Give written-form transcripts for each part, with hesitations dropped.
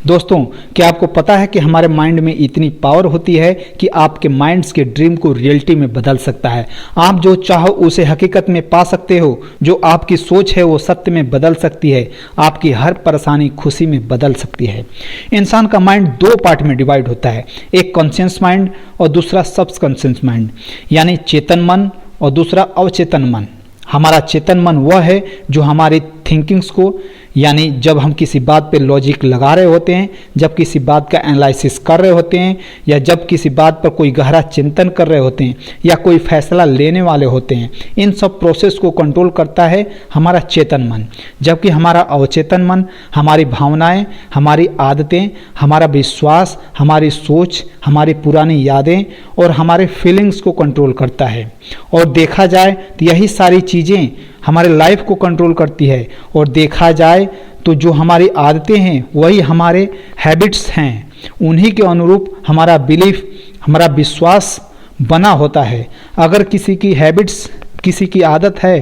दोस्तों, क्या आपको पता है कि हमारे माइंड में इतनी पावर होती है कि आपके माइंड्स के ड्रीम को रियलिटी में बदल सकता है। आप जो चाहो उसे हकीकत में पा सकते हो। जो आपकी सोच है वो सत्य में बदल सकती है। आपकी हर परेशानी खुशी में बदल सकती है। इंसान का माइंड दो पार्ट में डिवाइड होता है, एक कॉन्शियस माइंड और दूसरा सबकॉन्शियस माइंड, यानी चेतन मन और दूसरा अवचेतन मन। हमारा चेतन मन वह है जो हमारी थिंकिंग्स को, यानी जब हम किसी बात पे लॉजिक लगा रहे होते हैं, जब किसी बात का एनालिसिस कर रहे होते हैं, या जब किसी बात पर कोई गहरा चिंतन कर रहे होते हैं, या कोई फैसला लेने वाले होते हैं, इन सब प्रोसेस को कंट्रोल करता है हमारा चेतन मन। जबकि हमारा अवचेतन मन हमारी भावनाएं, हमारी आदतें, हमारा विश्वास, हमारी सोच, हमारी पुरानी यादें और हमारे फीलिंग्स को कंट्रोल करता है। और देखा जाए तो यही सारी चीज़ें हमारे लाइफ को कंट्रोल करती है। और देखा जाए तो जो हमारी आदतें हैं वही हमारे हैबिट्स हैं। उन्हीं के अनुरूप हमारा बिलीफ, हमारा विश्वास बना होता है। अगर किसी की हैबिट्स, किसी की आदत है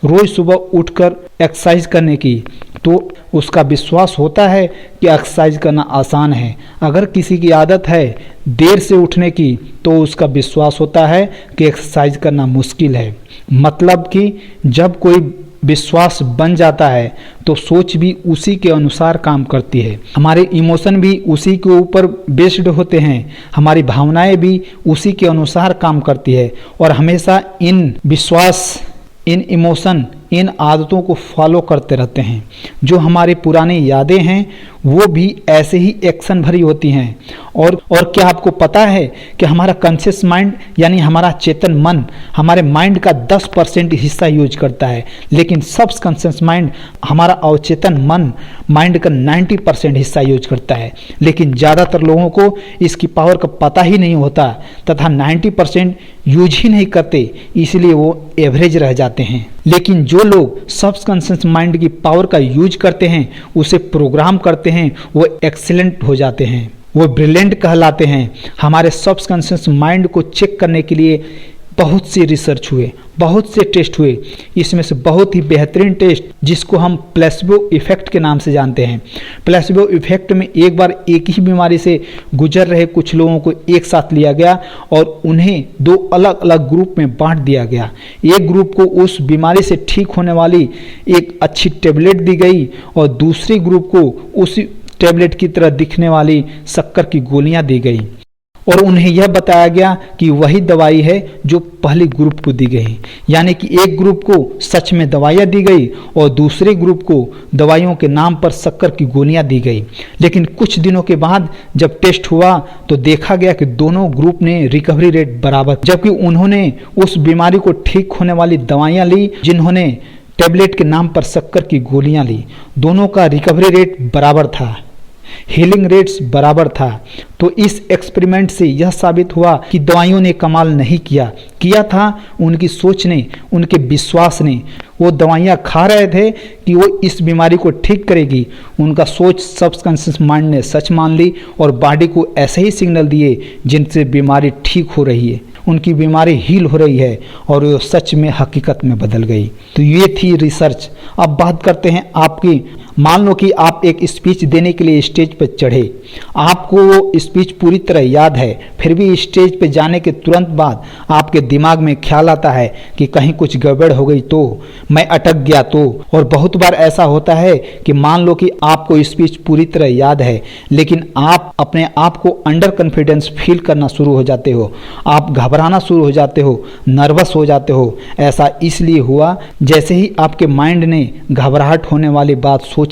रोज़ सुबह उठकर एक्सरसाइज करने की, तो उसका विश्वास होता है कि एक्सरसाइज करना आसान है। अगर किसी की आदत है देर से उठने की, तो उसका विश्वास होता है कि एक्सरसाइज करना मुश्किल है। मतलब कि जब कोई विश्वास बन जाता है तो सोच भी उसी के अनुसार काम करती है। हमारे इमोशन भी उसी के ऊपर बेस्ड होते हैं। हमारी भावनाएं भी उसी के अनुसार काम करती है। और हमेशा इन विश्वास, इन इमोशन, इन आदतों को फॉलो करते रहते हैं। जो हमारी पुरानी यादें हैं वो भी ऐसे ही एक्शन भरी होती हैं। और क्या आपको पता है कि हमारा कॉन्शियस माइंड, यानी हमारा चेतन मन, हमारे माइंड का 10% हिस्सा यूज करता है, लेकिन सबकॉन्शियस माइंड, हमारा अवचेतन मन, माइंड का 90% हिस्सा यूज करता है। लेकिन ज़्यादातर लोगों को इसकी पावर का पता ही नहीं होता तथा 90% यूज ही नहीं करते, इसलिए वो एवरेज रह जाते हैं। लेकिन जो लोग सबकॉन्शियस माइंड की पावर का यूज करते हैं, उसे प्रोग्राम करते हैं, वो एक्सीलेंट हो जाते हैं, वो ब्रिलियंट कहलाते हैं। हमारे सबकॉन्शियस माइंड को चेक करने के लिए बहुत से रिसर्च हुए, बहुत से टेस्ट हुए। इसमें से बहुत ही बेहतरीन टेस्ट, जिसको हम प्लेसिबो इफेक्ट के नाम से जानते हैं। प्लेसिबो इफेक्ट में एक बार एक ही बीमारी से गुजर रहे कुछ लोगों को एक साथ लिया गया और उन्हें दो अलग अलग ग्रुप में बांट दिया गया। एक ग्रुप को उस बीमारी से ठीक होने वाली एक अच्छी टेबलेट दी गई और दूसरी ग्रुप को उसी टेबलेट की तरह दिखने वाली शक्कर की गोलियां दी गई। और उन्हें यह बताया गया कि वही दवाई है जो पहले ग्रुप को दी गई। यानी कि एक ग्रुप को सच में दवाइयाँ दी गई और दूसरे ग्रुप को दवाइयों के नाम पर शक्कर की गोलियां दी गई। लेकिन कुछ दिनों के बाद जब टेस्ट हुआ तो देखा गया कि दोनों ग्रुप ने रिकवरी रेट बराबर, जबकि उन्होंने उस बीमारी को ठीक होने वाली दवाइयाँ ली जिन्होंने टेबलेट के नाम पर शक्कर की गोलियाँ ली। दोनों का रिकवरी रेट बराबर था, हीलिंग रेट्स बराबर था। तो इस एक्सपेरिमेंट से यह साबित हुआ कि दवाइयों ने कमाल नहीं किया था उनकी सोच ने, उनके विश्वास ने। वो दवाइयाँ खा रहे थे कि वो इस बीमारी को ठीक करेगी, उनका सोच सबकॉन्शियस माइंड ने सच मान ली और बॉडी को ऐसे ही सिग्नल दिए जिनसे बीमारी ठीक हो रही है, उनकी बीमारी हील हो रही है और वो सच में हकीकत में बदल गई। तो ये थी रिसर्च। अब बात करते हैं आपकी। मान लो कि आप एक स्पीच देने के लिए स्टेज पर चढ़े, आपको वो स्पीच पूरी तरह याद है, फिर भी स्टेज पर जाने के तुरंत बाद आपके दिमाग में ख्याल आता है कि कहीं कुछ गड़बड़ हो गई तो, मैं अटक गया तो। और बहुत बार ऐसा होता है कि मान लो कि आपको स्पीच पूरी तरह याद है, लेकिन आप अपने आप को अंडर कॉन्फिडेंस फील करना शुरू हो जाते हो, आप घबराना शुरू हो जाते हो, नर्वस हो जाते हो। ऐसा इसलिए हुआ जैसे ही आपके माइंड ने घबराहट होने वाली बात सोची,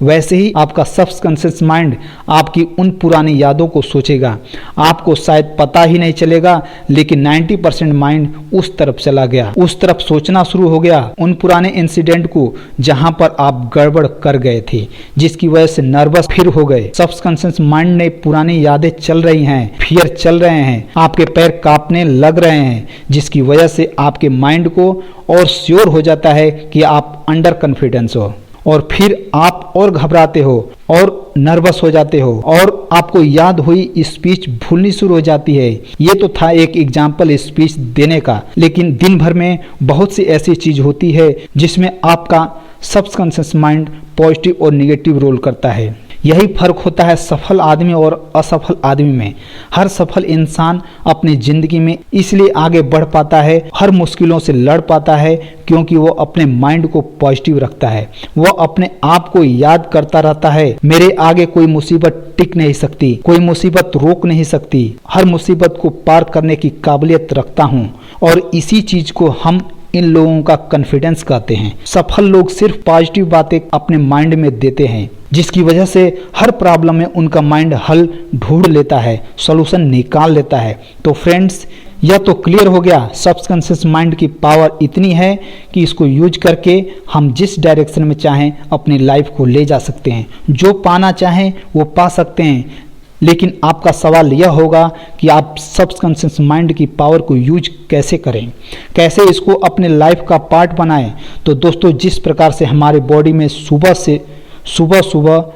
वैसे ही आपका सबकॉन्शियस माइंड आपकी उन पुरानी यादों को सोचेगा। आपको शायद पता ही नहीं चलेगा, लेकिन 90% माइंड उस तरफ चला गया, उस तरफ सोचना शुरू हो गया, उन पुराने इंसिडेंट को जहां पर आप गड़बड़ कर गए थे, जिसकी वजह से नर्वस फिर हो गए। सबकॉन्शियस माइंड ने पुरानी यादें चल रही हैं, फियर चल रहे हैं, आपके पैर कांपने लग रहे हैं, जिसकी वजह से आपके माइंड को और श्योर हो जाता है कि आप अंडर कॉन्फिडेंस हो। और फिर आप और घबराते हो और नर्वस हो जाते हो और आपको याद हुई स्पीच भूलनी शुरू हो जाती है। ये तो था एक एग्जाम्पल स्पीच देने का, लेकिन दिन भर में बहुत सी ऐसी चीज होती है जिसमें आपका सबकॉन्शियस माइंड पॉजिटिव और निगेटिव रोल करता है। यही फर्क होता है सफल आदमी और असफल आदमी में। हर सफल इंसान अपनी जिंदगी में इसलिए आगे बढ़ पाता है, हर मुश्किलों से लड़ पाता है, क्योंकि वो अपने माइंड को पॉजिटिव रखता है। वो अपने आप को याद करता रहता है, मेरे आगे कोई मुसीबत टिक नहीं सकती, कोई मुसीबत रोक नहीं सकती, हर मुसीबत को पार करने की काबिलियत रखता हूँ। और इसी चीज को हम इन लोगों का कॉन्फिडेंस कहते हैं। सफल लोग सिर्फ पॉजिटिव बातें अपने माइंड में देते हैं, जिसकी वजह से हर प्रॉब्लम में उनका माइंड हल ढूंढ लेता है, सॉल्यूशन निकाल लेता है। तो फ्रेंड्स, यह तो क्लियर हो गया, सबकॉन्शियस माइंड की पावर इतनी है कि इसको यूज करके हम जिस डायरेक्शन में चाहें अपनी लाइफ को ले जा सकते हैं। जो पाना चाहें वो पा सकते हैं। लेकिन आपका सवाल यह होगा कि आप सबकॉन्शियस माइंड की पावर को यूज कैसे करें, कैसे इसको अपने लाइफ का पार्ट बनाएं। तो दोस्तों, जिस प्रकार से हमारे बॉडी में सुबह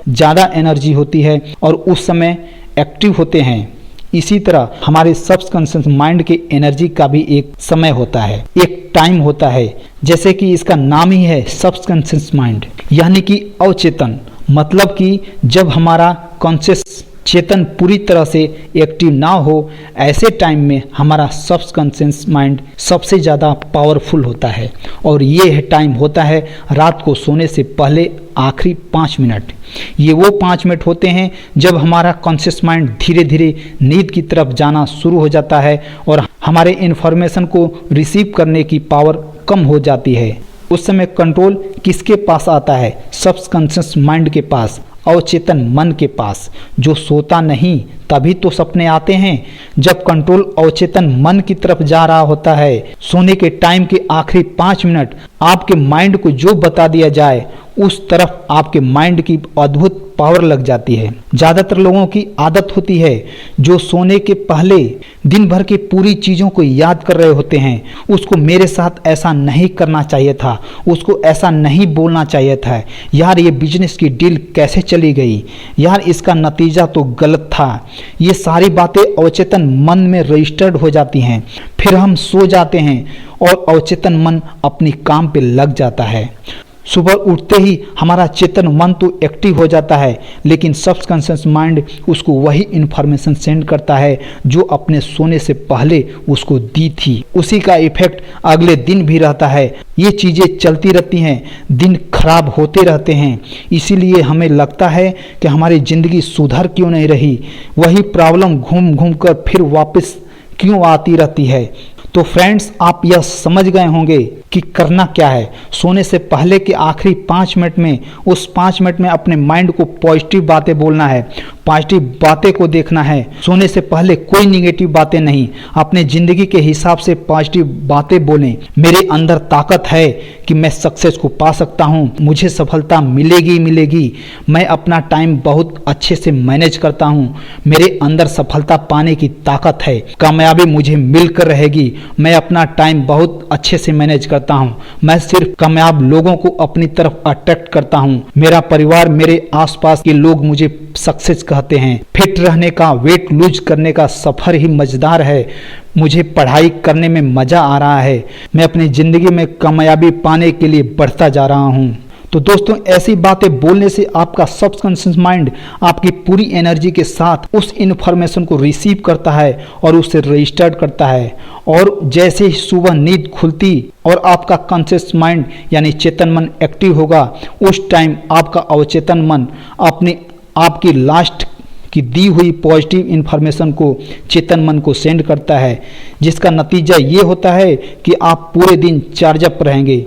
ज़्यादा एनर्जी होती है और उस समय एक्टिव होते हैं, इसी तरह हमारे सबकॉन्शियस माइंड के एनर्जी का भी एक समय होता है, एक टाइम होता है। जैसे कि इसका नाम ही है सबकॉन्शियस माइंड, यानी कि अवचेतन। मतलब कि जब हमारा कॉन्शियस चेतन पूरी तरह से एक्टिव ना हो, ऐसे टाइम में हमारा सबकॉन्शियस माइंड सबसे ज़्यादा पावरफुल होता है। और ये टाइम होता है रात को सोने से पहले आखिरी 5 मिनट। ये वो 5 मिनट होते हैं जब हमारा कॉन्शियस माइंड धीरे धीरे नींद की तरफ जाना शुरू हो जाता है और हमारे इन्फॉर्मेशन को रिसीव करने की पावर कम हो जाती है। उस समय कंट्रोल किसके पास आता है? सबकॉन्शियस माइंड के पास, अवचेतन मन के पास, जो सोता नहीं तभी तो सपने आते हैं। जब कंट्रोल अवचेतन मन की तरफ जा रहा होता है, सोने के टाइम के आखिरी 5 मिनट आपके माइंड को जो बता दिया जाए, उस तरफ आपके माइंड की अद्भुत पावर लग जाती है। ज़्यादातर लोगों की आदत होती है जो सोने के पहले दिन भर की पूरी चीज़ों को याद कर रहे होते हैं। उसको मेरे साथ ऐसा नहीं करना चाहिए था, उसको ऐसा नहीं बोलना चाहिए था, यार ये बिजनेस की डील कैसे चली गई, यार इसका नतीजा तो गलत था। ये सारी बातें अवचेतन मन में रजिस्टर्ड हो जाती हैं। फिर हम सो जाते हैं और अवचेतन मन अपनी काम पे लग जाता है। सुबह उठते ही हमारा चेतन मन तो एक्टिव हो जाता है, लेकिन सबकॉन्शियस माइंड उसको वही इन्फॉर्मेशन सेंड करता है जो अपने सोने से पहले उसको दी थी। उसी का इफेक्ट अगले दिन भी रहता है। ये चीज़ें चलती रहती हैं, दिन खराब होते रहते हैं। इसीलिए हमें लगता है कि हमारी ज़िंदगी सुधर क्यों नहीं रही, वही प्रॉब्लम घूम घूम कर फिर वापस क्यों आती रहती है। तो फ्रेंड्स, आप यह समझ गए होंगे कि करना क्या है। सोने से पहले के आखिरी 5 मिनट में, उस 5 मिनट में अपने माइंड को पॉजिटिव बातें बोलना है, पॉजिटिव बातें को देखना है। सोने से पहले कोई निगेटिव बातें नहीं, अपने ज़िंदगी के हिसाब से पॉजिटिव बातें बोलें। मेरे अंदर ताकत है कि मैं सक्सेस को पा सकता हूँ, मुझे सफलता मिलेगी, मैं अपना टाइम बहुत अच्छे से मैनेज करता हूँ, मेरे अंदर सफलता पाने की ताकत है, कामयाबी मुझे मिलकर रहेगी, मैं अपना टाइम बहुत अच्छे से मैनेज करता हूँ, मैं सिर्फ कामयाब लोगों को अपनी तरफ अट्रैक्ट करता हूँ, मेरा परिवार, मेरे आसपास के लोग मुझे सक्सेस कहते हैं। फिट रहने का, वेट लूज करने का सफर ही मजेदार है, मुझे पढ़ाई करने में मजा आ रहा है, मैं अपनी जिंदगी में कामयाबी पाने के लिए बढ़ता जा रहा हूँ। तो दोस्तों, ऐसी बातें बोलने से आपका सबकॉन्शियस माइंड आपकी पूरी एनर्जी के साथ उस इन्फॉर्मेशन को रिसीव करता है और उसे रजिस्टर्ड करता है। और जैसे ही सुबह नींद खुलती और आपका कॉन्शियस माइंड यानी चेतन मन एक्टिव होगा, उस टाइम आपका अवचेतन मन आपकी लास्ट की दी हुई पॉजिटिव इन्फॉर्मेशन को चेतन मन को सेंड करता है, जिसका नतीजा ये होता है कि आप पूरे दिन चार्ज अप रहेंगे।